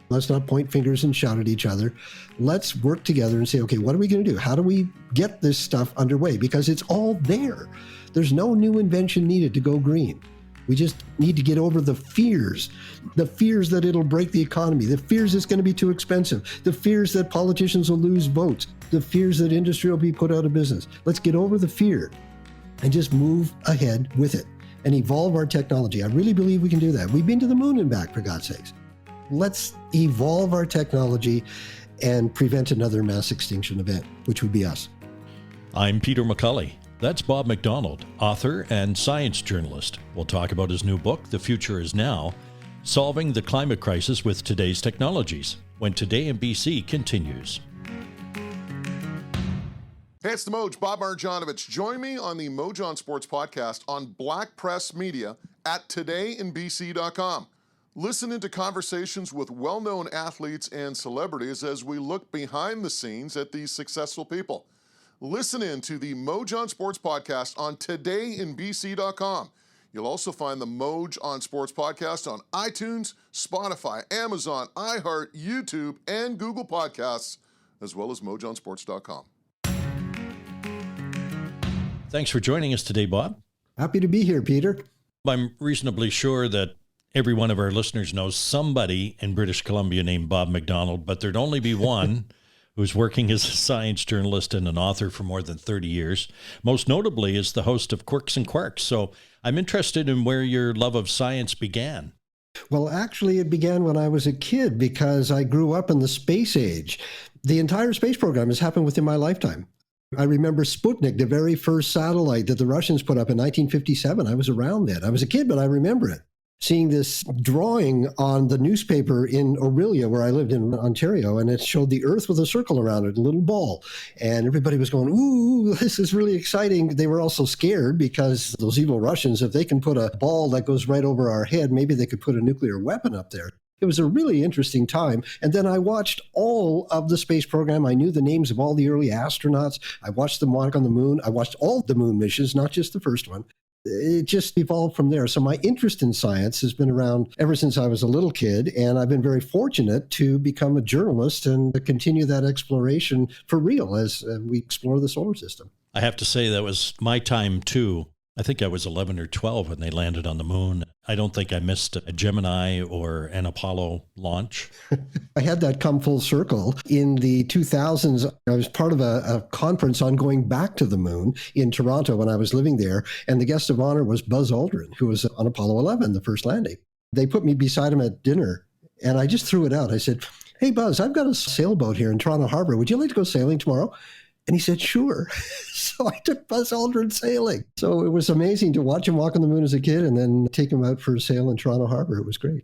Let's not point fingers and shout at each other. Let's work together and say, okay, what are we going to do? How do we get this stuff underway? Because it's all there. There's no new invention needed to go green. We just need to get over the fears that it'll break the economy, the fears it's going to be too expensive, the fears that politicians will lose votes, the fears that industry will be put out of business. Let's get over the fear and just move ahead with it and evolve our technology. I really believe we can do that. We've been to the moon and back, for God's sakes. Let's evolve our technology and prevent another mass extinction event, which would be us. I'm Peter McCully. That's Bob McDonald, author and science journalist. We'll talk about his new book, The Future Is Now, Solving the Climate Crisis with Today's Technologies, when Today in BC continues. Hey, it's the Moj, Bob Marjanovic. Join me on the Moj on Sports podcast on Black Press Media at todayinbc.com. Listen into conversations with well-known athletes and celebrities as we look behind the scenes at these successful people. Listen in to the Moj on Sports podcast on todayinbc.com. You'll also find the Moj on Sports podcast on iTunes, Spotify, Amazon, iHeart, YouTube, and Google Podcasts, as well as mojonsports.com. Thanks for joining us today, Bob. Happy to be here, Peter. I'm reasonably sure that every one of our listeners knows somebody in British Columbia named Bob McDonald, but there'd only be one who's working as a science journalist and an author for more than 30 years. Most notably is the host of Quirks and Quarks. So I'm interested in where your love of science began. Well, actually, it began when I was a kid because I grew up in the space age. The entire space program has happened within my lifetime. I remember Sputnik, the very first satellite that the Russians put up in 1957. I was around then. I was a kid, but I remember it. Seeing this drawing on the newspaper in Orillia, where I lived in Ontario, and it showed the Earth with a circle around it, a little ball. And everybody was going, ooh, this is really exciting. They were also scared because those evil Russians, if they can put a ball that goes right over our head, maybe they could put a nuclear weapon up there. It was a really interesting time. And then I watched all of the space program. I knew the names of all the early astronauts. I watched them walk on the moon. I watched all the moon missions, not just the first one. It just evolved from there. So my interest in science has been around ever since I was a little kid, and I've been very fortunate to become a journalist and to continue that exploration for real as we explore the solar system. I have to say that was my time too. I think I was 11 or 12 when they landed on the moon. I don't think I missed a Gemini or an Apollo launch. I had that come full circle. In the 2000s, I was part of a conference on going back to the moon in Toronto when I was living there. And the guest of honor was Buzz Aldrin, who was on Apollo 11, the first landing. They put me beside him at dinner, and I just threw it out. I said, hey, Buzz, I've got a sailboat here in Toronto Harbor. Would you like to go sailing tomorrow? And he said, sure. So I took Buzz Aldrin sailing. So it was amazing to watch him walk on the moon as a kid and then take him out for a sail in Toronto Harbor. It was great.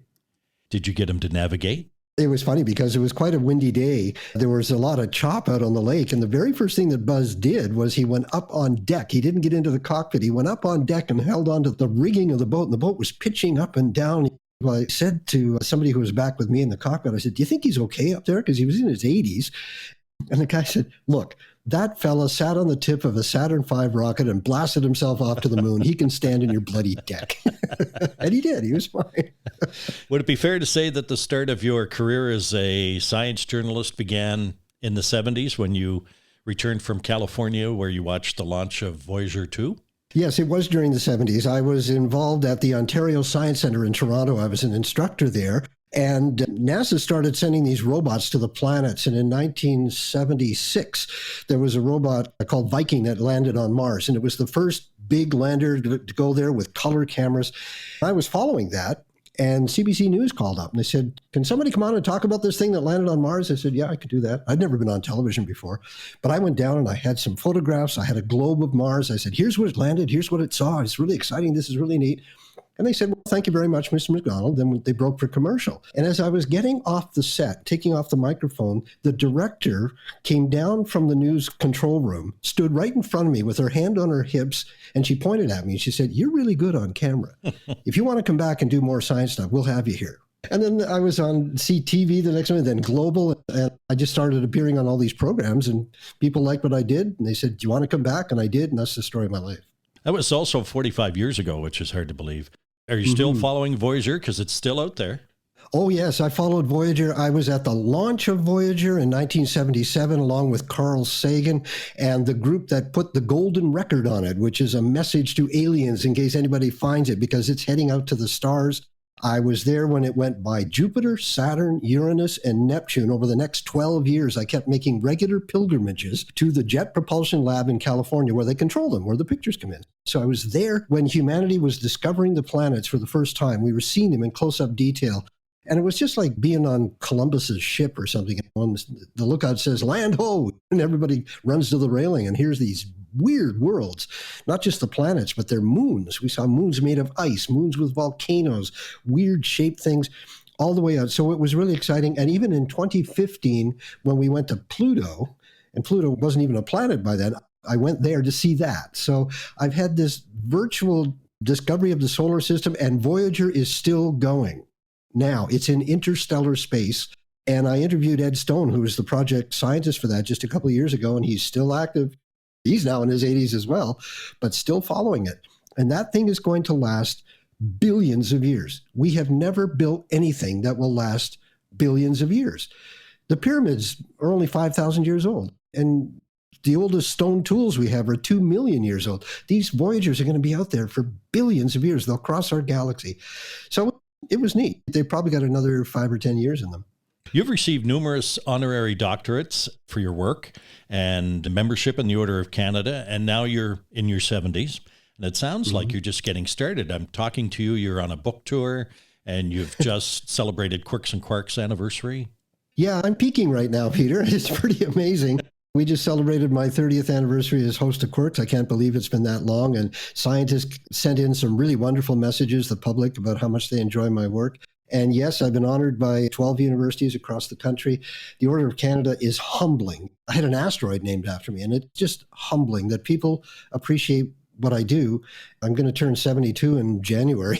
Did you get him to navigate? It was funny because it was quite a windy day. There was a lot of chop out on the lake. And the very first thing that Buzz did was he went up on deck. He didn't get into the cockpit. He went up on deck and held onto the rigging of the boat. And the boat was pitching up and down. Well, I said to somebody who was back with me in the cockpit, I said, do you think he's okay up there? Because he was in his 80s. And the guy said, look, that fella sat on the tip of a Saturn V rocket and blasted himself off to the moon. He can stand in your bloody deck. And he did. He was fine. Would it be fair to say that the start of your career as a science journalist began in the 70s when you returned from California, where you watched the launch of Voyager 2? Yes, it was during the 70s. I was involved at the Ontario Science Centre in Toronto. I was an instructor there. And NASA started sending these robots to the planets. And in 1976, there was a robot called Viking that landed on Mars. And it was the first big lander to go there with color cameras. I was following that. And CBC News called up and they said, can somebody come on and talk about this thing that landed on Mars? I said, yeah, I could do that. I'd never been on television before. But I went down and I had some photographs. I had a globe of Mars. I said, here's where it landed. Here's what it saw. It's really exciting. This is really neat. And they said, well, thank you very much, Mr. McDonald. Then they broke for commercial. And as I was getting off the set, taking off the microphone, the director came down from the news control room, stood right in front of me with her hand on her hips, and she pointed at me. She said, you're really good on camera. If you want to come back and do more science stuff, we'll have you here. And then I was on CTV the next one, then Global, and I just started appearing on all these programs, and people liked what I did. And they said, do you want to come back? And I did, and that's the story of my life. That was also 45 years ago, which is hard to believe. Are you still following Voyager? Because it's still out there. Oh, yes, I followed Voyager. I was at the launch of Voyager in 1977, along with Carl Sagan and the group that put the golden record on it, which is a message to aliens in case anybody finds it, because it's heading out to the stars. I was there when it went by Jupiter, Saturn, Uranus, and Neptune. Over the next 12 years, I kept making regular pilgrimages to the Jet Propulsion Lab in California, where they control them, where the pictures come in. So I was there when humanity was discovering the planets for the first time. We were seeing them in close-up detail. And it was just like being on Columbus's ship or something. When the lookout says, "Land ho!" and everybody runs to the railing, and here's these weird worlds, not just the planets, but their moons. We saw moons made of ice, moons with volcanoes, weird shaped things all the way out. So it was really exciting. And even in 2015, when we went to Pluto, and Pluto wasn't even a planet by then, I went there to see that. So I've had this virtual discovery of the solar system, and Voyager is still going. Now, it's in interstellar space, and I interviewed Ed Stone, who was the project scientist for that just a couple of years ago, and he's still active. He's now in his 80s as well, but still following it. And that thing is going to last billions of years. We have never built anything that will last billions of years. The pyramids are only 5,000 years old, and the oldest stone tools we have are 2 million years old. These Voyagers are going to be out there for billions of years. They'll cross our galaxy. So it was neat. They probably got another 5 or 10 years in them. You've received numerous honorary doctorates for your work and membership in the Order of Canada, and now you're in your 70s. And it sounds like you're just getting started. I'm talking to you, you're on a book tour, and you've just celebrated Quirks and Quarks anniversary. Yeah, I'm peaking right now, Peter. It's pretty amazing. We just celebrated my 30th anniversary as host of Quirks. I can't believe it's been that long. And scientists sent in some really wonderful messages to the public about how much they enjoy my work. And yes, I've been honored by 12 universities across the country. The Order of Canada is humbling. I had an asteroid named after me, and it's just humbling that people appreciate what I do. I'm going to turn 72 in January,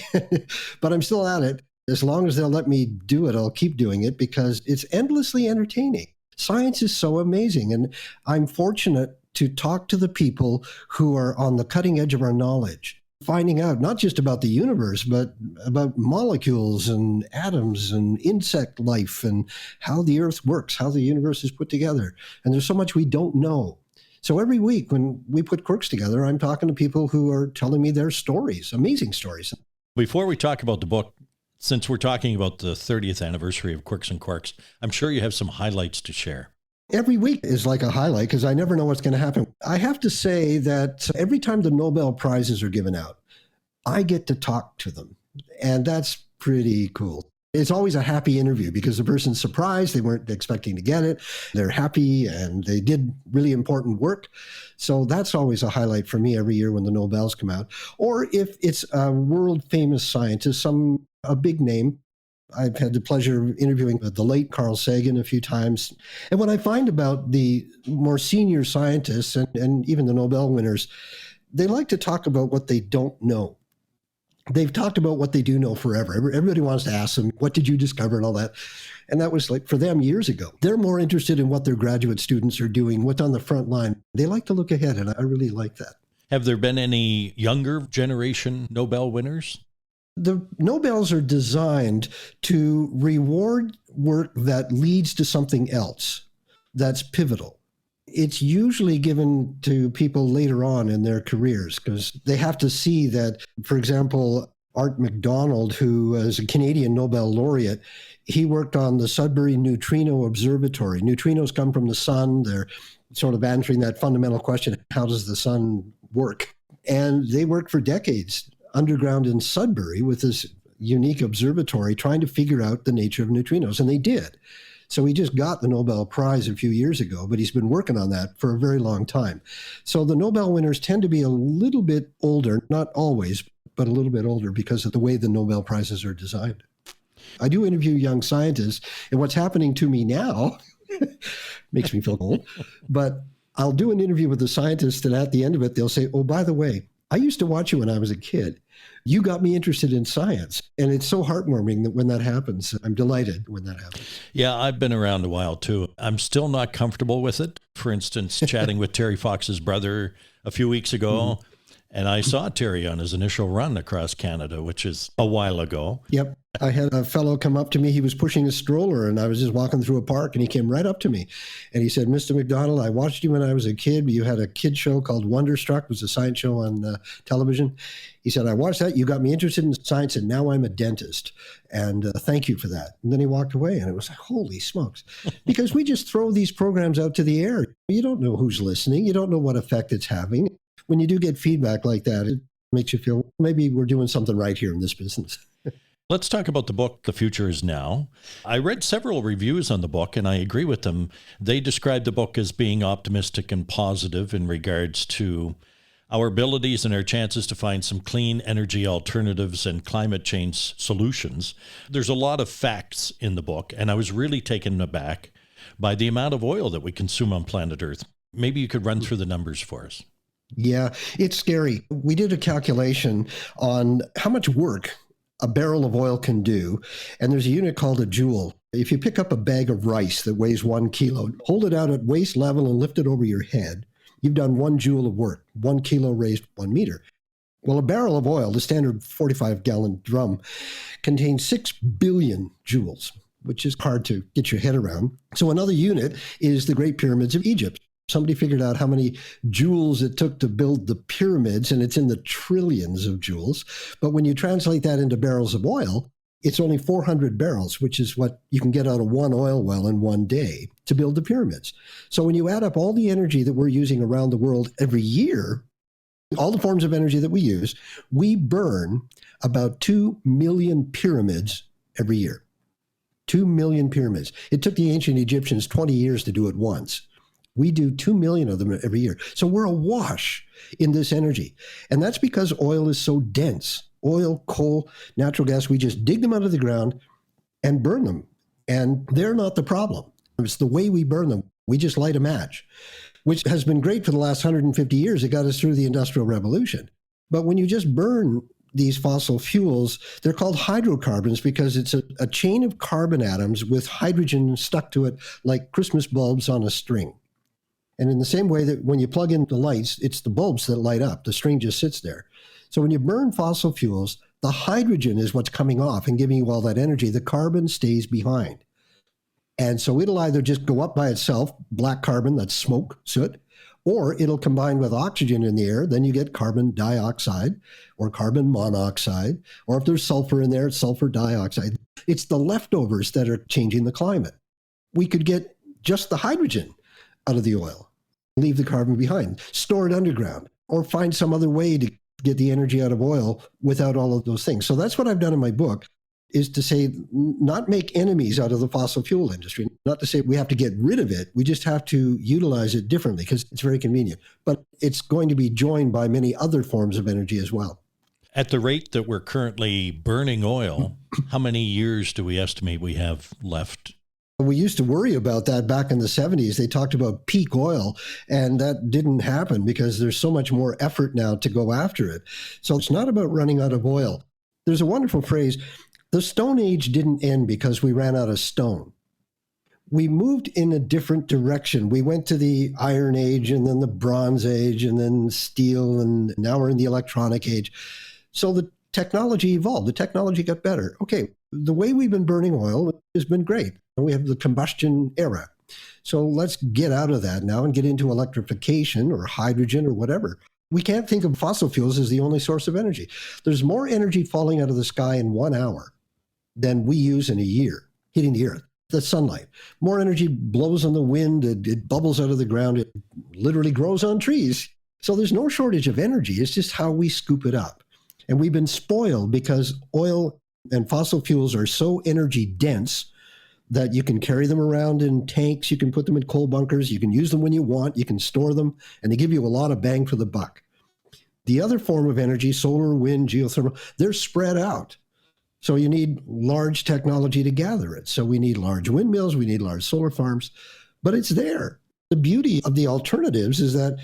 but I'm still at it. As long as they'll let me do it, I'll keep doing it because it's endlessly entertaining. Science is so amazing, and I'm fortunate to talk to the people who are on the cutting edge of our knowledge, finding out not just about the universe, but about molecules and atoms and insect life and how the Earth works, how the universe is put together. And there's so much we don't know. So every week when we put Quirks together, I'm talking to people who are telling me their stories, amazing stories. Before we talk about the book, since we're talking about the 30th anniversary of Quirks and Quarks, I'm sure you have some highlights to share. Every week is like a highlight because I never know what's going to happen. I have to say that every time the Nobel Prizes are given out, I get to talk to them. And that's pretty cool. It's always a happy interview because the person's surprised. They weren't expecting to get it. They're happy and they did really important work. So that's always a highlight for me every year when the Nobels come out. Or if it's a world famous scientist, a big name. I've had the pleasure of interviewing the late Carl Sagan a few times. And what I find about the more senior scientists and even the Nobel winners, they like to talk about what they don't know. They've talked about what they do know forever. Everybody wants to ask them, what did you discover and all that? And that was like for them years ago. They're more interested in what their graduate students are doing, what's on the front line. They like to look ahead, and I really like that. Have there been any younger generation Nobel winners? The Nobels are designed to reward work that leads to something else that's pivotal. It's usually given to people later on in their careers because they have to see that, for example, Art McDonald, who is a Canadian Nobel laureate, he worked on the Sudbury Neutrino Observatory. Neutrinos come from the sun. They're sort of answering that fundamental question, how does the sun work? And they worked for decades underground in Sudbury with this unique observatory trying to figure out the nature of neutrinos, and they did. So he just got the Nobel Prize a few years ago, but he's been working on that for a very long time. So the Nobel winners tend to be a little bit older, not always, but a little bit older because of the way the Nobel Prizes are designed. I do interview young scientists, and what's happening to me now makes me feel old, but I'll do an interview with a scientist, and at the end of it, they'll say, oh, by the way, I used to watch you when I was a kid. You got me interested in science. And it's so heartwarming that when that happens. I'm delighted when that happens. Yeah, I've been around a while too. I'm still not comfortable with it. For instance, chatting with Terry Fox's brother a few weeks ago, And I saw Terry on his initial run across Canada, which is a while ago. Yep. I had a fellow come up to me. He was pushing a stroller, and I was just walking through a park, and he came right up to me. And he said, "Mr. McDonald, I watched you when I was a kid. You had a kid show called Wonderstruck. It was a science show on television." He said, "I watched that. You got me interested in science, and now I'm a dentist. And thank you for that." And then he walked away, and it was like, holy smokes. Because we just throw these programs out to the air. You don't know who's listening. You don't know what effect it's having. When you do get feedback like that, it makes you feel maybe we're doing something right here in this business. Let's talk about the book, The Future Is Now. I read several reviews on the book, and I agree with them. They describe the book as being optimistic and positive in regards to our abilities and our chances to find some clean energy alternatives and climate change solutions. There's a lot of facts in the book, and I was really taken aback by the amount of oil that we consume on planet Earth. Maybe you could run through the numbers for us. Yeah, it's scary. We did a calculation on how much work a barrel of oil can do, and there's a unit called a joule. If you pick up a bag of rice that weighs 1 kilo, hold it out at waist level and lift it over your head, you've done 1 joule of work. 1 kilo raised 1 meter. Well, a barrel of oil, the standard 45-gallon drum, contains 6 billion joules, which is hard to get your head around. So another unit is the Great Pyramids of Egypt. Somebody figured out how many joules it took to build the pyramids, and it's in the trillions of joules. But when you translate that into barrels of oil, it's only 400 barrels, which is what you can get out of one oil well in one day to build the pyramids. So when you add up all the energy that we're using around the world every year, all the forms of energy that we use, we burn about 2 million pyramids every year. 2 million pyramids. It took the ancient Egyptians 20 years to do it once. We do 2 million of them every year. So we're awash in this energy. And that's because oil is so dense. Oil, coal, natural gas, we just dig them out of the ground and burn them. And they're not the problem. It's the way we burn them. We just light a match, which has been great for the last 150 years. It got us through the Industrial Revolution. But when you just burn these fossil fuels, they're called hydrocarbons because it's a chain of carbon atoms with hydrogen stuck to it like Christmas bulbs on a string. And in the same way that when you plug in the lights, it's the bulbs that light up. The string just sits there. So when you burn fossil fuels, the hydrogen is what's coming off and giving you all that energy. The carbon stays behind. And so it'll either just go up by itself, black carbon, that's smoke, soot, or it'll combine with oxygen in the air. Then you get carbon dioxide or carbon monoxide. Or if there's sulfur in there, it's sulfur dioxide. It's the leftovers that are changing the climate. We could get just the hydrogen out of the oil, leave the carbon behind, store it underground, or find some other way to get the energy out of oil without all of those things. So that's what I've done in my book, is to say, not make enemies out of the fossil fuel industry, not to say we have to get rid of it. We just have to utilize it differently because it's very convenient. But it's going to be joined by many other forms of energy as well. At the rate that we're currently burning oil, how many years do we estimate we have left? We used to worry about that back in the 70s. They talked about peak oil, and that didn't happen because there's so much more effort now to go after it. So it's not about running out of oil. There's a wonderful phrase, the Stone Age didn't end because we ran out of stone. We moved in a different direction. We went to the Iron Age and then the Bronze Age and then steel, and now we're in the electronic age. So the technology evolved. The technology got better. Okay, the way we've been burning oil has been great. We have the combustion era. So let's get out of that now and get into electrification or hydrogen or whatever. We can't think of fossil fuels as the only source of energy. There's more energy falling out of the sky in 1 hour than we use in a year hitting the earth. The sunlight. More energy blows on the wind. It bubbles out of the ground. It literally grows on trees. So there's no shortage of energy. It's just how we scoop it up. And we've been spoiled because oil and fossil fuels are so energy dense that you can carry them around in tanks, you can put them in coal bunkers, you can use them when you want, you can store them, and they give you a lot of bang for the buck. The other form of energy, solar, wind, geothermal, they're spread out. So you need large technology to gather it. So we need large windmills, we need large solar farms, but it's there. The beauty of the alternatives is that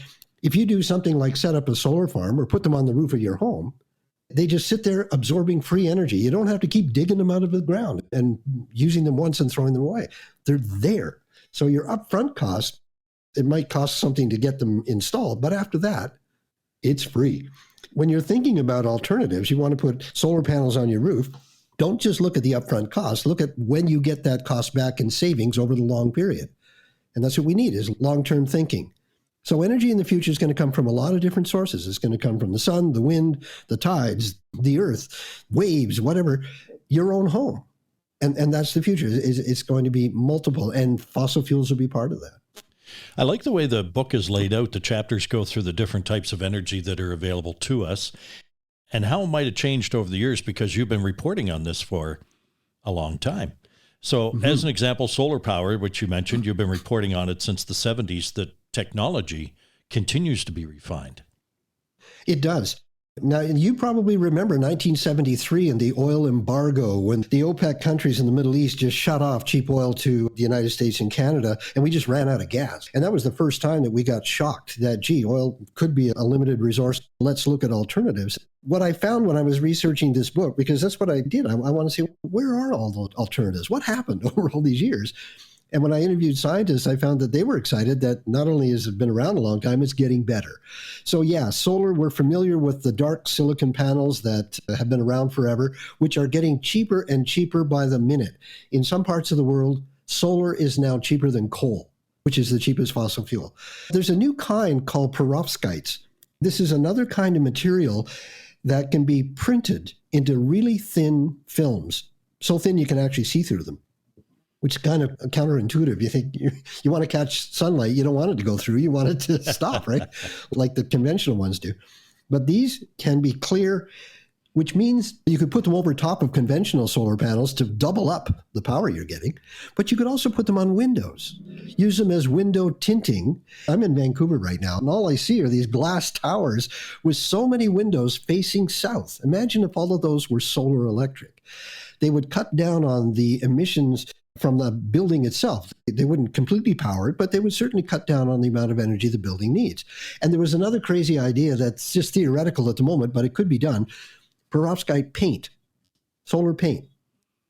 if you do something like set up a solar farm or put them on the roof of your home, they just sit there absorbing free energy. You don't have to keep digging them out of the ground and using them once and throwing them away. They're there. So your upfront cost, it might cost something to get them installed, but after that, it's free. When you're thinking about alternatives, you want to put solar panels on your roof. Don't just look at the upfront cost. Look at when you get that cost back in savings over the long period. And that's what we need, is long-term thinking. So energy in the future is going to come from a lot of different sources. It's going to come from the sun, the wind, the tides, the earth, waves, whatever, your own home. And that's the future. It's going to be multiple, and fossil fuels will be part of that. I like the way the book is laid out. The chapters go through the different types of energy that are available to us and how it might have changed over the years, because you've been reporting on this for a long time. So as an example, solar power, which you mentioned, you've been reporting on it since the 70s. The technology continues to be refined. It does. Now, you probably remember 1973 and the oil embargo, when the OPEC countries in the Middle East just shut off cheap oil to the United States and Canada, and we just ran out of gas. And that was the first time that we got shocked that, gee, oil could be a limited resource. Let's look at alternatives. What I found when I was researching this book, because that's what I did, I want to see, where are all the alternatives? What happened over all these years? And when I interviewed scientists, I found that they were excited that not only has it been around a long time, it's getting better. So yeah, solar, we're familiar with the dark silicon panels that have been around forever, which are getting cheaper and cheaper by the minute. In some parts of the world, solar is now cheaper than coal, which is the cheapest fossil fuel. There's a new kind called perovskites. This is another kind of material that can be printed into really thin films, so thin you can actually see through them, which is kind of counterintuitive. You think you want to catch sunlight, you don't want it to go through, you want it to stop, right? Like the conventional ones do. But these can be clear, which means you could put them over top of conventional solar panels to double up the power you're getting. But you could also put them on windows, use them as window tinting. I'm in Vancouver right now, and all I see are these glass towers with so many windows facing south. Imagine if all of those were solar electric. They would cut down on the emissions from the building itself. They wouldn't completely power it, but they would certainly cut down on the amount of energy the building needs. And there was another crazy idea that's just theoretical at the moment, but it could be done. Perovskite paint, solar paint.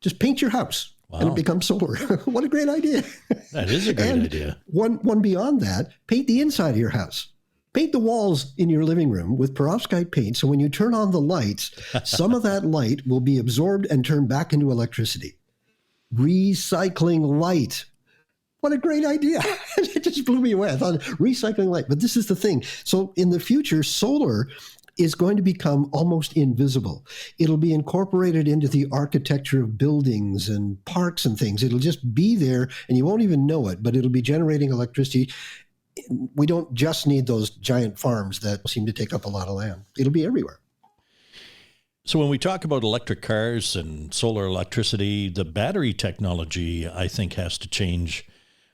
Just paint your house. Wow. And it becomes solar. What a great idea. That is a great idea. One beyond that, paint the inside of your house. Paint the walls in your living room with perovskite paint, so when you turn on the lights, some of that light will be absorbed and turned back into electricity. Recycling light. What a great idea. It just blew me away. I thought recycling light. But this is the thing. So in the future, solar is going to become almost invisible. It'll be incorporated into the architecture of buildings and parks and things. It'll just be there and you won't even know it, but it'll be generating electricity. We don't just need those giant farms that seem to take up a lot of land. It'll be everywhere. So when we talk about electric cars and solar electricity, the battery technology, I think, has to change.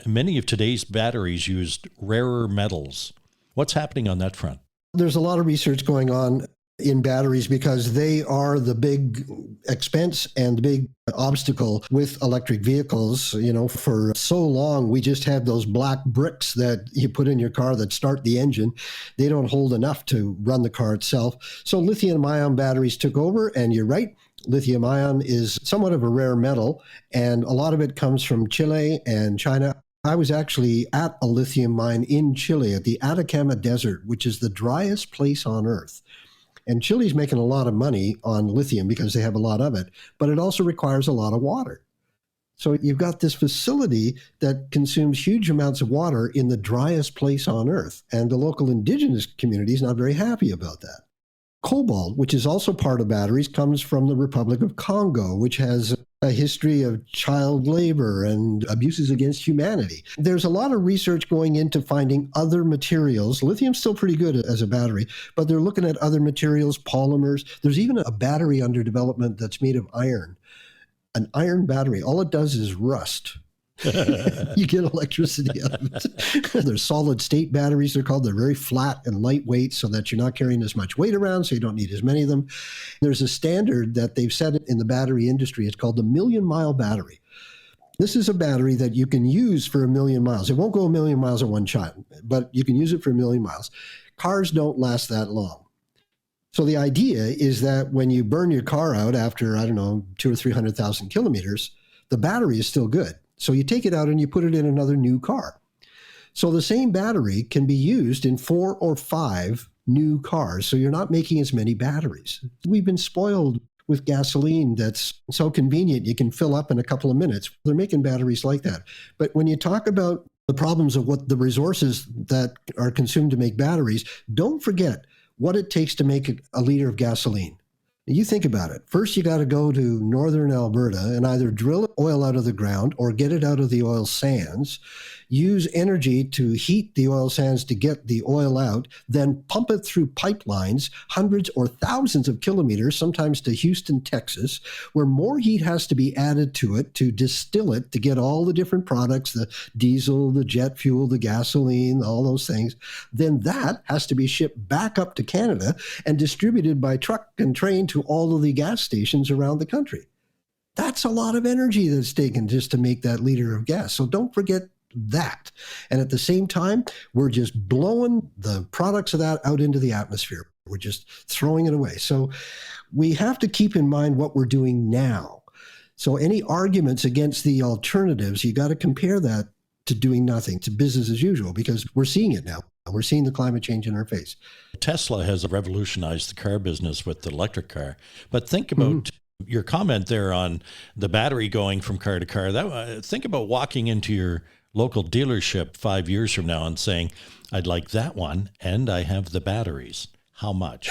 Many of today's batteries used rarer metals. What's happening on that front? There's a lot of research going on in batteries because they are the big expense and the big obstacle with electric vehicles. You know, for so long, we just had those black bricks that you put in your car that start the engine. They don't hold enough to run the car itself. So lithium-ion batteries took over, and you're right. Lithium-ion is somewhat of a rare metal, and a lot of it comes from Chile and China. I was actually at a lithium mine in Chile at the Atacama Desert, which is the driest place on Earth. And Chile's making a lot of money on lithium because they have a lot of it, but it also requires a lot of water. So you've got this facility that consumes huge amounts of water in the driest place on Earth, and the local indigenous community is not very happy about that. Cobalt, which is also part of batteries, comes from the Republic of Congo, which has a history of child labor and abuses against humanity. There's a lot of research going into finding other materials. Lithium's still pretty good as a battery, but they're looking at other materials, polymers. There's even a battery under development that's made of iron. An iron battery, all it does is rust. You get electricity out of it. There's solid state batteries, they're called. They're very flat and lightweight so that you're not carrying as much weight around, so you don't need as many of them. There's a standard that they've set in the battery industry. It's called the 1,000,000-mile battery. This is a battery that you can use for 1,000,000 miles. It won't go 1,000,000 miles at one time, but you can use it for 1,000,000 miles. Cars don't last that long. So the idea is that when you burn your car out after, 200,000 or 300,000 kilometers, the battery is still good. So you take it out and you put it in another new car. So the same battery can be used in 4 or 5 new cars. So you're not making as many batteries. We've been spoiled with gasoline that's so convenient. You can fill up in a couple of minutes. They're making batteries like that. But when you talk about the problems of what the resources that are consumed to make batteries, don't forget what it takes to make a liter of gasoline. You think about it. First, you got to go to northern Alberta and either drill oil out of the ground or get it out of the oil sands, use energy to heat the oil sands to get the oil out, then pump it through pipelines, hundreds or thousands of kilometers, sometimes to Houston, Texas, where more heat has to be added to it to distill it to get all the different products, the diesel, the jet fuel, the gasoline, all those things. Then that has to be shipped back up to Canada and distributed by truck and train to all of the gas stations around the country. That's a lot of energy that's taken just to make that liter of gas. So don't forget that. And at the same time, we're just blowing the products of that out into the atmosphere. We're just throwing it away. So we have to keep in mind what we're doing now. So any arguments against the alternatives, you got to compare that to doing nothing, to business as usual, because we're seeing it now. We're seeing the climate change in our face. Tesla has revolutionized the car business with the electric car. But think about your comment there on the battery going from car to car. Think about walking into your local dealership 5 years from now and saying, I'd like that one, and I have the batteries. How much?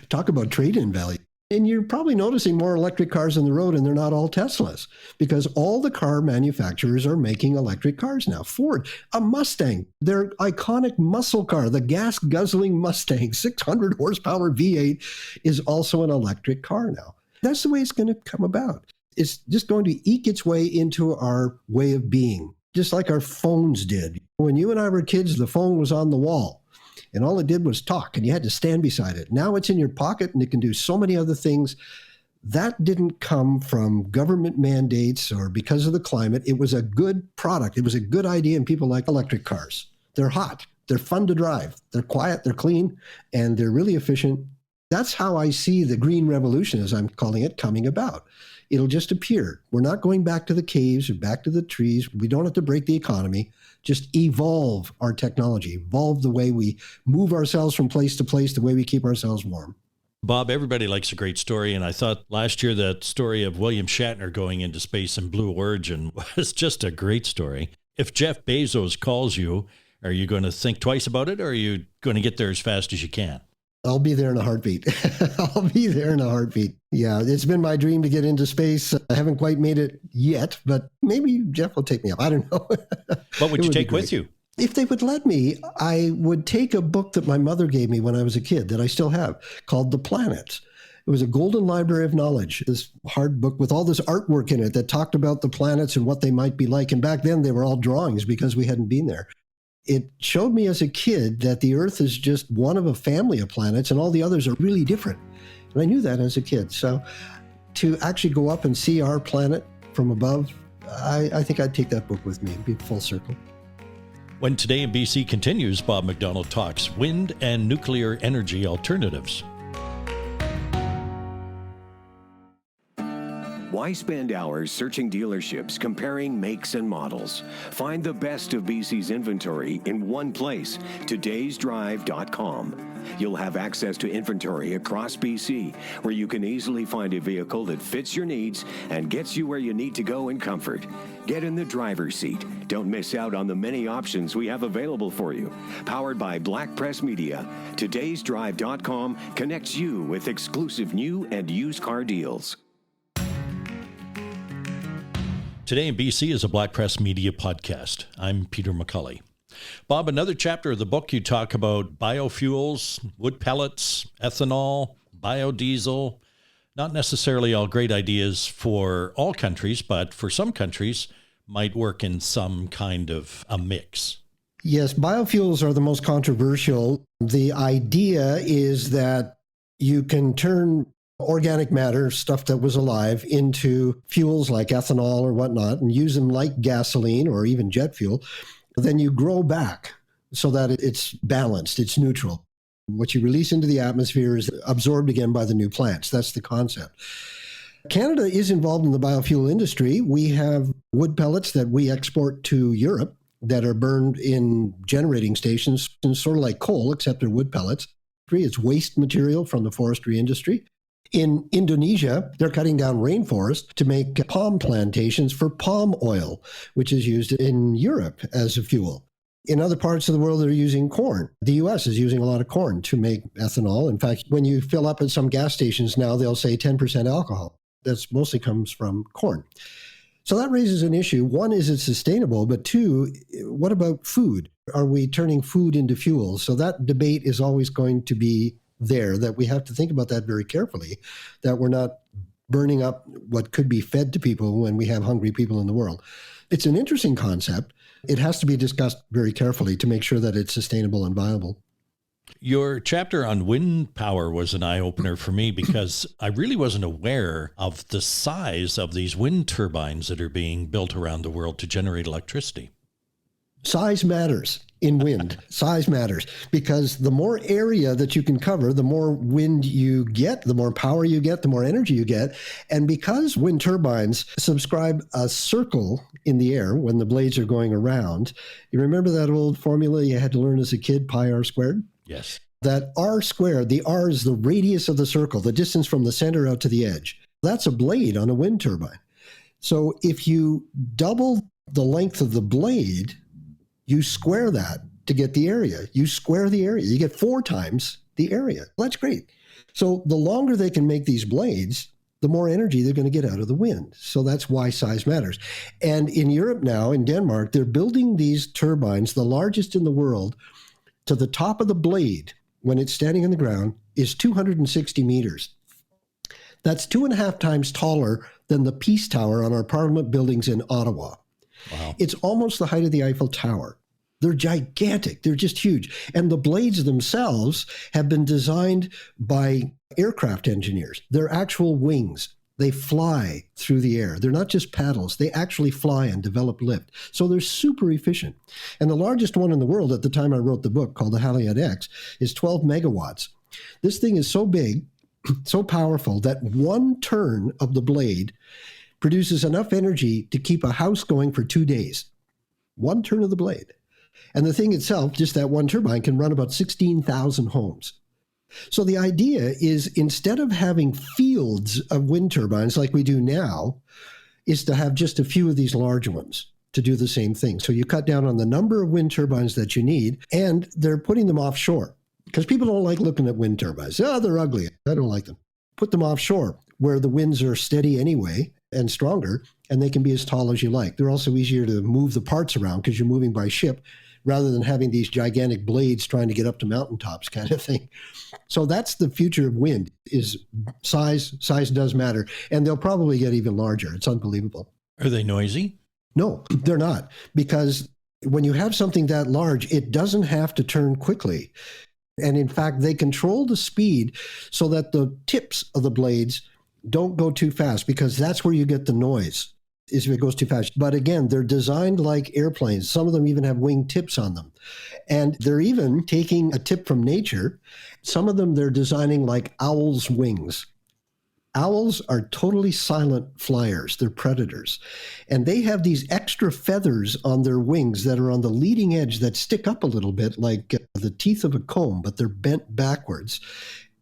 Talk about trade-in value. And you're probably noticing more electric cars on the road, and they're not all Teslas, because all the car manufacturers are making electric cars now. Ford, a Mustang, their iconic muscle car, the gas-guzzling Mustang, 600 horsepower V8, is also an electric car now. That's the way it's going to come about. It's just going to eke its way into our way of being, just like our phones did. When you and I were kids, the phone was on the wall. And all it did was talk, and you had to stand beside it. Now it's in your pocket, and it can do so many other things. That didn't come from government mandates or because of the climate. It was a good product. It was a good idea, and people like electric cars. They're hot. They're fun to drive. They're quiet. They're clean, and they're really efficient. That's how I see the green revolution, as I'm calling it, coming about. It'll just appear. We're not going back to the caves or back to the trees. We don't have to break the economy. Just evolve our technology, evolve the way we move ourselves from place to place, the way we keep ourselves warm. Bob, everybody likes a great story, and I thought last year that story of William Shatner going into space in Blue Origin was just a great story. If Jeff Bezos calls you, are you going to think twice about it, or are you going to get there as fast as you can? I'll be there in a heartbeat. I'll be there in a heartbeat. Yeah, it's been my dream to get into space. I haven't quite made it yet, but maybe Jeff will take me up. I don't know. What would you take with you? If they would let me, I would take a book that my mother gave me when I was a kid that I still have called The Planets. It was a golden library of knowledge, this hard book with all this artwork in it that talked about the planets and what they might be like. And back then they were all drawings because we hadn't been there. It showed me as a kid that the Earth is just one of a family of planets and all the others are really different. And I knew that as a kid. So to actually go up and see our planet from above, I think I'd take that book with me. It'd be full circle. When Today in BC continues, Bob McDonald talks wind and nuclear energy alternatives. Why spend hours searching dealerships, comparing makes and models? Find the best of BC's inventory in one place, todaysdrive.com. You'll have access to inventory across BC, where you can easily find a vehicle that fits your needs and gets you where you need to go in comfort. Get in the driver's seat. Don't miss out on the many options we have available for you. Powered by Black Press Media, todaysdrive.com connects you with exclusive new and used car deals. Today in BC is a Black Press Media podcast. I'm Peter McCully. Bob, another chapter of the book, you talk about biofuels, wood pellets, ethanol, biodiesel. Not necessarily all great ideas for all countries, but for some countries might work in some kind of a mix. Yes, biofuels are the most controversial. The idea is that you can turn organic matter, stuff that was alive, into fuels like ethanol or whatnot, and use them like gasoline or even jet fuel. Then you grow back so that it's balanced, it's neutral. What you release into the atmosphere is absorbed again by the new plants. That's the concept. Canada is involved in the biofuel industry. We have wood pellets that we export to Europe. that are burned in generating stations, sort of like coal, except they're wood pellets. It's waste material from the forestry industry. In Indonesia, they're cutting down rainforest to make palm plantations for palm oil, which is used in Europe as a fuel. In other parts of the world, they're using corn. The U.S. is using a lot of corn to make ethanol. In fact, when you fill up at some gas stations now, they'll say 10% alcohol. That mostly comes from corn. So that raises an issue. One, is it sustainable? But two, what about food? Are we turning food into fuel? So that debate is always going to be there, that we have to think about that very carefully, that we're not burning up what could be fed to people when we have hungry people in the world. It's an interesting concept. It has to be discussed very carefully to make sure that it's sustainable and viable. Your chapter on wind power was an eye-opener for me because I really wasn't aware of the size of these wind turbines that are being built around the world to generate electricity. Size matters in wind. Size matters because the more area that you can cover, the more wind you get, the more power you get, the more energy you get. And because wind turbines subscribe a circle in the air when the blades are going around, you remember that old formula you had to learn as a kid, pi r squared? Yes. That r squared, the r is the radius of the circle, the distance from the center out to the edge. That's a blade on a wind turbine. So if you double the length of the blade, you square that to get the area. You square the area. You get 4 times the area. That's great. So the longer they can make these blades, the more energy they're going to get out of the wind. So that's why size matters. And in Europe now, in Denmark, they're building these turbines, the largest in the world, to the top of the blade when it's standing on the ground is 260 meters. That's 2.5 times taller than the Peace Tower on our Parliament buildings in Ottawa. Wow. It's almost the height of the Eiffel Tower. They're gigantic. They're just huge. And the blades themselves have been designed by aircraft engineers. They're actual wings. They fly through the air. They're not just paddles. They actually fly and develop lift. So they're super efficient. And the largest one in the world at the time I wrote the book, called the Haliade X, is 12 megawatts. This thing is so big, so powerful, that one turn of the blade produces enough energy to keep a house going for 2 days. One turn of the blade. And the thing itself, just that one turbine, can run about 16,000 homes. So the idea is, instead of having fields of wind turbines like we do now, is to have just a few of these large ones to do the same thing. So you cut down on the number of wind turbines that you need, and they're putting them offshore because people don't like looking at wind turbines. Oh, they're ugly. I don't like them. Put them offshore where the winds are steady anyway and stronger, and they can be as tall as you like. They're also easier to move the parts around because you're moving by ship rather than having these gigantic blades trying to get up to mountaintops kind of thing. So that's the future of wind, is size. Size does matter. And they'll probably get even larger. It's unbelievable. Are they noisy? No, they're not. Because when you have something that large, it doesn't have to turn quickly. And in fact, they control the speed so that the tips of the blades don't go too fast, because that's where you get the noise, is if it goes too fast. But again, they're designed like airplanes. Some of them even have wing tips on them. And they're even taking a tip from nature. Some of them they're designing like owls' wings. Owls are totally silent flyers. They're predators. And they have these extra feathers on their wings that are on the leading edge that stick up a little bit like the teeth of a comb, but they're bent backwards.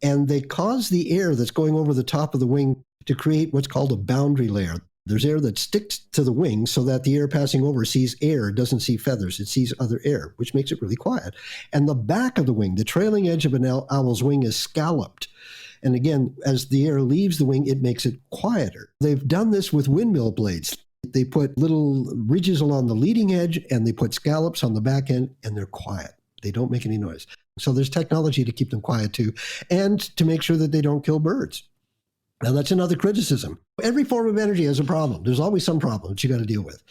And they cause the air that's going over the top of the wing to create what's called a boundary layer. There's air that sticks to the wing so that the air passing over sees air, doesn't see feathers. It sees other air, which makes it really quiet. And the back of the wing, the trailing edge of an owl's wing, is scalloped. And again, as the air leaves the wing, it makes it quieter. They've done this with windmill blades. They put little ridges along the leading edge, and they put scallops on the back end, and they're quiet. They don't make any noise. So there's technology to keep them quiet too, and to make sure that they don't kill birds. Now, that's another criticism. Every form of energy has a problem. There's always some problem that you got to deal with.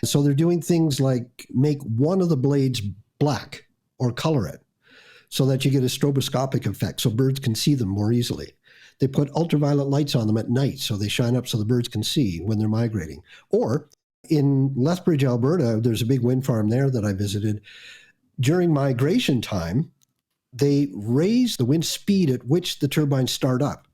So they're doing things like make one of the blades black or color it so that you get a stroboscopic effect so birds can see them more easily. They put ultraviolet lights on them at night so they shine up so the birds can see when they're migrating. Or in Lethbridge, Alberta, there's a big wind farm there that I visited. During migration time, they raise the wind speed at which the turbines start up,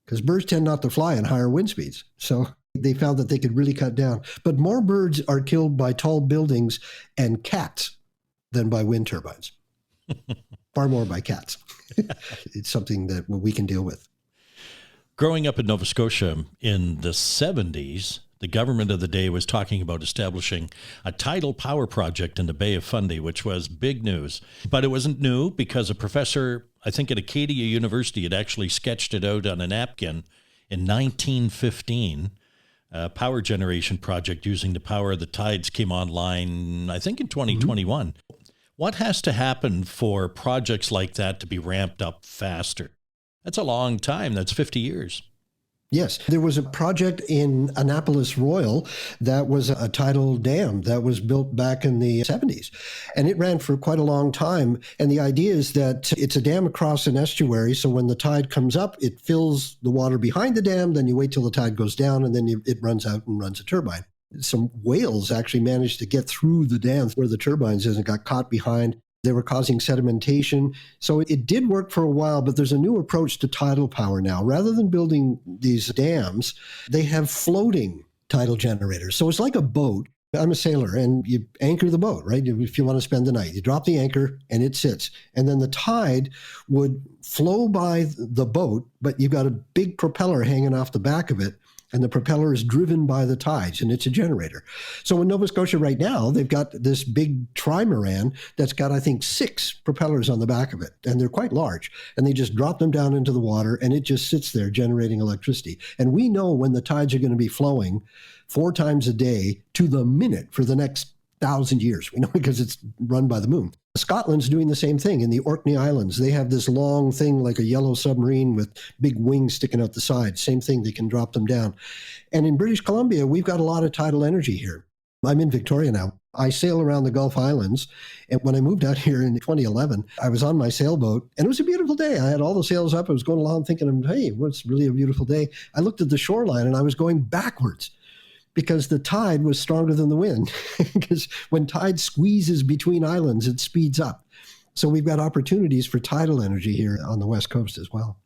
because birds tend not to fly in higher wind speeds. So They found that they could really cut down. But more birds are killed by tall buildings and cats than by wind turbines. Far more by cats. It's something that we can deal with. Growing up in Nova Scotia in the 70s, the government of the day was talking about establishing a tidal power project in the Bay of Fundy, which was big news. But it wasn't new because a professor, I think at Acadia University, had actually sketched it out on a napkin in 1915. A power generation project using the power of the tides came online, I think, in 2021. Mm-hmm. What has to happen for projects like that to be ramped up faster? That's a long time. That's 50 years. Yes, there was a project in Annapolis Royal that was a tidal dam that was built back in the 70s. And it ran for quite a long time. And the idea is that it's a dam across an estuary. So when the tide comes up, it fills the water behind the dam. Then you wait till the tide goes down, and then it runs out and runs a turbine. Some whales actually managed to get through the dam where the turbines is and got caught behind. They were causing sedimentation. So it did work for a while, but there's a new approach to tidal power now. Rather than building these dams, they have floating tidal generators. So it's like a boat. I'm a sailor, and you anchor the boat, right? If you want to spend the night, you drop the anchor and it sits. And then the tide would flow by the boat, but you've got a big propeller hanging off the back of it. And the propeller is driven by the tides, and it's a generator. So in Nova Scotia right now, they've got this big trimaran that's got, I think, 6 propellers on the back of it, and they're quite large. And they just drop them down into the water, and it just sits there generating electricity. And we know when the tides are going to be flowing 4 times a day to the minute for the next 1,000 years. We know because it's run by the moon. Scotland's doing the same thing in the Orkney Islands. They have this long thing like a yellow submarine with big wings sticking out the side. Same thing, they can drop them down. And in British Columbia, we've got a lot of tidal energy here. I'm in Victoria now. I sail around the Gulf Islands. And when I moved out here in 2011, I was on my sailboat, and it was a beautiful day. I had all the sails up. I was going along thinking, hey, it's really a beautiful day. I looked at the shoreline, and I was going backwards, because the tide was stronger than the wind. Because when tide squeezes between islands, it speeds up. So we've got opportunities for tidal energy here on the West Coast as well.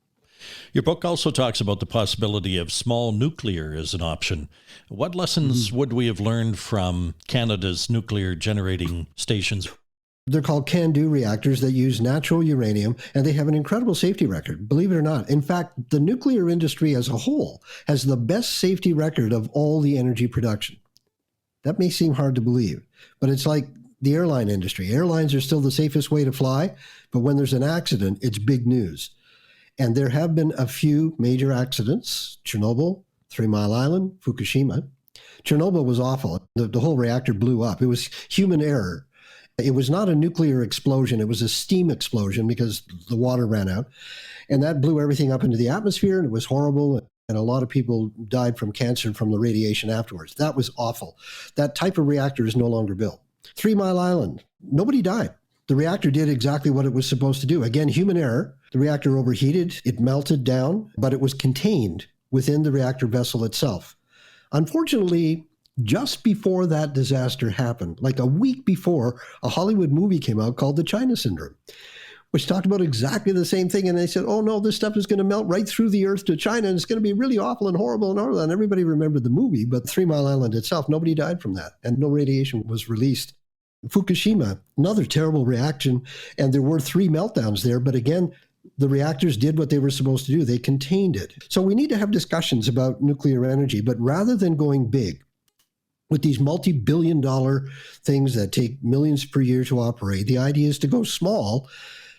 Your book also talks about the possibility of small nuclear as an option. What lessons would we have learned from Canada's nuclear generating stations? They're called can-do reactors that use natural uranium, and they have an incredible safety record, believe it or not. In fact, the nuclear industry as a whole has the best safety record of all the energy production. That may seem hard to believe, but it's like the airline industry. Airlines are still the safest way to fly, but when there's an accident, it's big news. And there have been a few major accidents: Chernobyl, 3 Mile Island, Fukushima. Chernobyl was awful. The whole reactor blew up. It was human error. It was not a nuclear explosion. It was a steam explosion because the water ran out. And that blew everything up into the atmosphere, and it was horrible. And a lot of people died from cancer from the radiation afterwards. That was awful. That type of reactor is no longer built. 3 Mile Island, nobody died. The reactor did exactly what it was supposed to do. Again, human error. The reactor overheated, it melted down, but it was contained within the reactor vessel itself. Unfortunately, just before that disaster happened, like a week before, a Hollywood movie came out called The China Syndrome, which talked about exactly the same thing. And they said, oh no, this stuff is going to melt right through the earth to China, and it's going to be really awful and horrible and horrible. And everybody remembered the movie, but 3 Mile Island itself, nobody died from that, and no radiation was released. Fukushima, another terrible reaction, and there were 3 meltdowns there, but again, the reactors did what they were supposed to do. They contained it. So we need to have discussions about nuclear energy, but rather than going big with these multi-billion-dollar things that take millions per year to operate, the idea is to go small,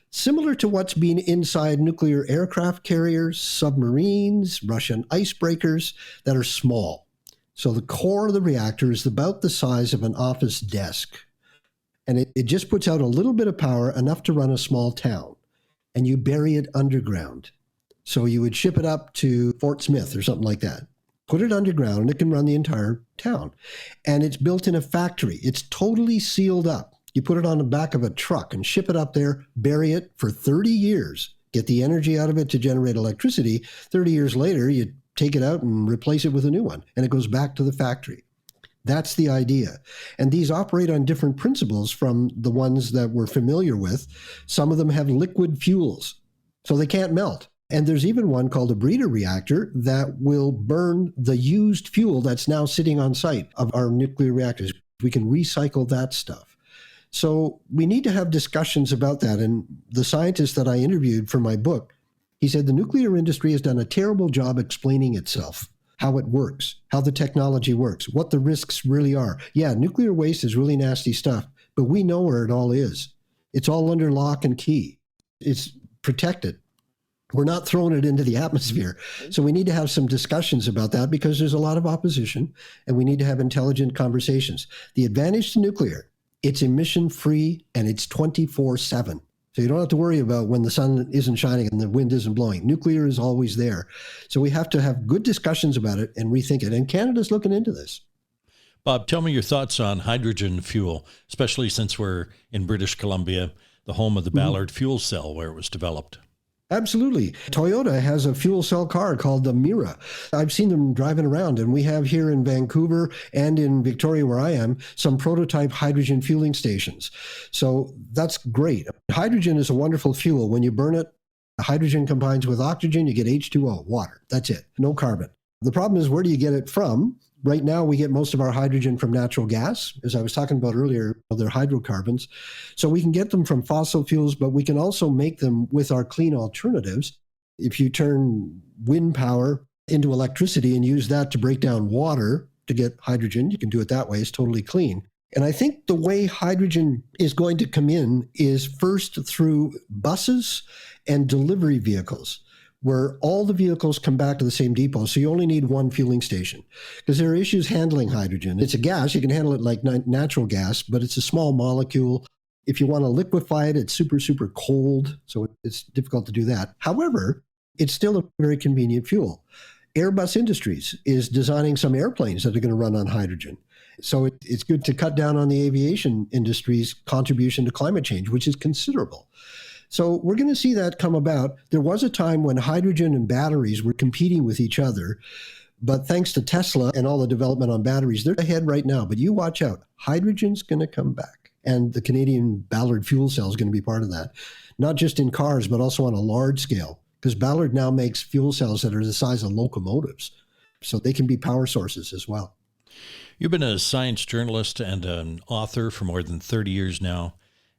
similar to what's been inside nuclear aircraft carriers, submarines, Russian icebreakers that are small. So the core of the reactor is about the size of an office desk. And it just puts out a little bit of power, enough to run a small town. And you bury it underground. So you would ship it up to Fort Smith or something like that. Put it underground, and it can run the entire town. And it's built in a factory. It's totally sealed up. You put it on the back of a truck and ship it up there, bury it for 30 years, get the energy out of it to generate electricity. 30 years later, you take it out and replace it with a new one, and it goes back to the factory. That's the idea. And these operate on different principles from the ones that we're familiar with. Some of them have liquid fuels, so they can't melt. And there's even one called a breeder reactor that will burn the used fuel that's now sitting on site of our nuclear reactors. We can recycle that stuff. So we need to have discussions about that. And the scientist that I interviewed for my book, he said the nuclear industry has done a terrible job explaining itself, how it works, how the technology works, what the risks really are. Yeah, nuclear waste is really nasty stuff, but we know where it all is. It's all under lock and key. It's protected. We're not throwing it into the atmosphere. So we need to have some discussions about that because there's a lot of opposition and we need to have intelligent conversations. The advantage to nuclear, it's emission-free and it's 24/7. So you don't have to worry about when the sun isn't shining and the wind isn't blowing. Nuclear is always there. So we have to have good discussions about it and rethink it. And Canada's looking into this. Bob, tell me your thoughts on hydrogen fuel, especially since we're in British Columbia, the home of the Ballard fuel cell where it was developed. Absolutely. Toyota has a fuel cell car called the Mira. I've seen them driving around, and we have here in Vancouver and in Victoria, where I am, some prototype hydrogen fueling stations. So that's great. Hydrogen is a wonderful fuel. When you burn it, hydrogen combines with oxygen, you get H2O, water. That's it. No carbon. The problem is, where do you get it from? Right now, we get most of our hydrogen from natural gas. As I was talking about earlier, they're hydrocarbons. So we can get them from fossil fuels, but we can also make them with our clean alternatives. If you turn wind power into electricity and use that to break down water to get hydrogen, you can do it that way. It's totally clean. And I think the way hydrogen is going to come in is first through buses and delivery vehicles, where all the vehicles come back to the same depot. So you only need one fueling station because there are issues handling hydrogen. It's a gas. You can handle it like natural gas, but it's a small molecule. If you want to liquefy it, it's super, super cold. So it's difficult to do that. However, it's still a very convenient fuel. Airbus Industries is designing some airplanes that are going to run on hydrogen. So it's good to cut down on the aviation industry's contribution to climate change, which is considerable. So we're going to see that come about. There was a time when hydrogen and batteries were competing with each other, but thanks to Tesla and all the development on batteries, they're ahead right now. But you watch out. Hydrogen's going to come back. And the Canadian Ballard fuel cell is going to be part of that, not just in cars, but also on a large scale, because Ballard now makes fuel cells that are the size of locomotives. So they can be power sources as well. You've been a science journalist and an author for more than 30 years now.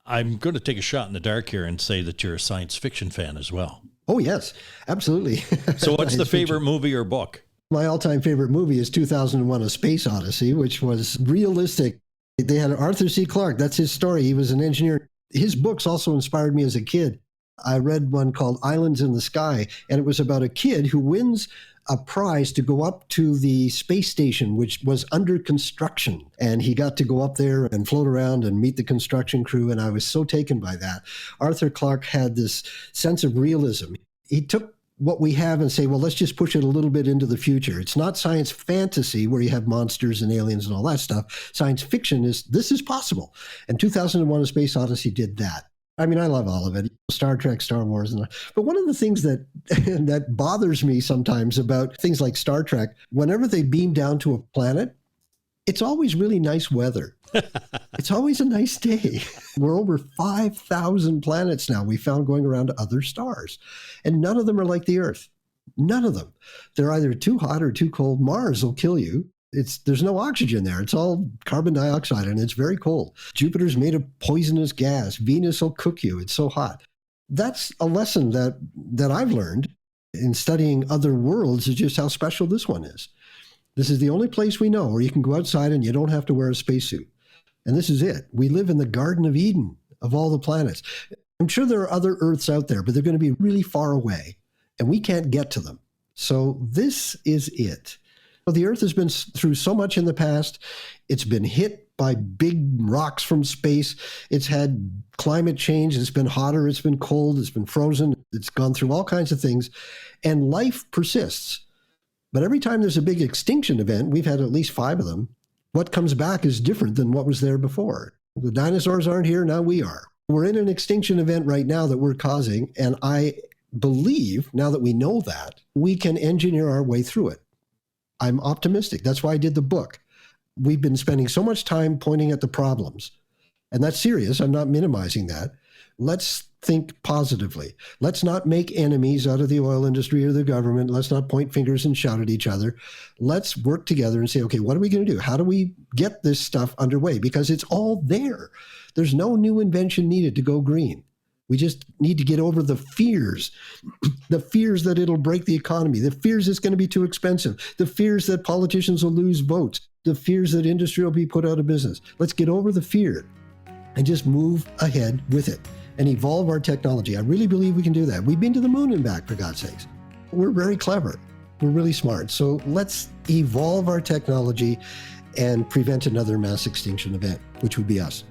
I'm going to take a shot in the dark here and say that you're a science fiction fan as well. Oh, yes, absolutely. So what's the favorite movie or book? My all-time favorite movie is 2001: A Space Odyssey, which was realistic. They had Arthur C. Clarke. That's his story. He was an engineer. His books also inspired me as a kid. I read one called Islands in the Sky, and it was about a kid who wins a prize to go up to the space station, which was under construction. And he got to go up there and float around and meet the construction crew. And I was so taken by that. Arthur Clarke had this sense of realism. He took what we have and say, well, let's just push it a little bit into the future. It's not science fantasy where you have monsters and aliens and all that stuff. Science fiction is, this is possible. And 2001: A Space Odyssey did that. I mean, I love all of it. Star Trek, Star Wars. But one of the things that that bothers me sometimes about things like Star Trek, whenever they beam down to a planet, it's always really nice weather. It's always a nice day. We're over 5,000 planets now we found going around to other stars. And none of them are like the Earth. None of them. They're either too hot or too cold. Mars will kill you. There's no oxygen there. It's all carbon dioxide, and it's very cold. Jupiter's made of poisonous gas. Venus will cook you. It's so hot. That's a lesson that I've learned in studying other worlds, is just how special this one is. This is the only place we know where you can go outside and you don't have to wear a spacesuit. And this is it. We live in the Garden of Eden of all the planets. I'm sure there are other Earths out there, but they're going to be really far away, and we can't get to them. So this is it. The Earth has been through so much in the past. It's been hit by big rocks from space. It's had climate change. It's been hotter. It's been cold. It's been frozen. It's gone through all kinds of things. And life persists. But every time there's a big extinction event, we've had at least 5 of them, what comes back is different than what was there before. The dinosaurs aren't here. Now we are. We're in an extinction event right now that we're causing. And I believe, now that we know that, we can engineer our way through it. I'm optimistic. That's why I did the book. We've been spending so much time pointing at the problems, and that's serious. I'm not minimizing that. Let's think positively. Let's not make enemies out of the oil industry or the government. Let's not point fingers and shout at each other. Let's work together and say, okay, what are we going to do? How do we get this stuff underway? Because it's all there. There's no new invention needed to go green. We just need to get over the fears that it'll break the economy, the fears it's going to be too expensive, the fears that politicians will lose votes, the fears that industry will be put out of business. Let's get over the fear and just move ahead with it and evolve our technology. I really believe we can do that. We've been to the moon and back, for God's sakes. We're very clever. We're really smart. So let's evolve our technology and prevent another mass extinction event, which would be us.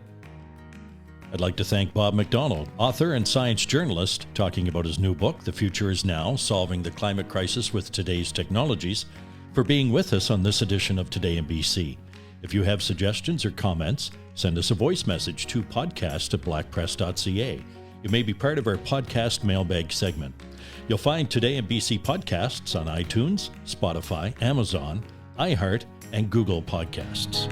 I'd like to thank Bob McDonald, author and science journalist, talking about his new book, The Future is Now, Solving the Climate Crisis with Today's Technologies, for being with us on this edition of Today in BC. If you have suggestions or comments, send us a voice message to podcast@blackpress.ca. You may be part of our podcast mailbag segment. You'll find Today in BC podcasts on iTunes, Spotify, Amazon, iHeart, and Google Podcasts.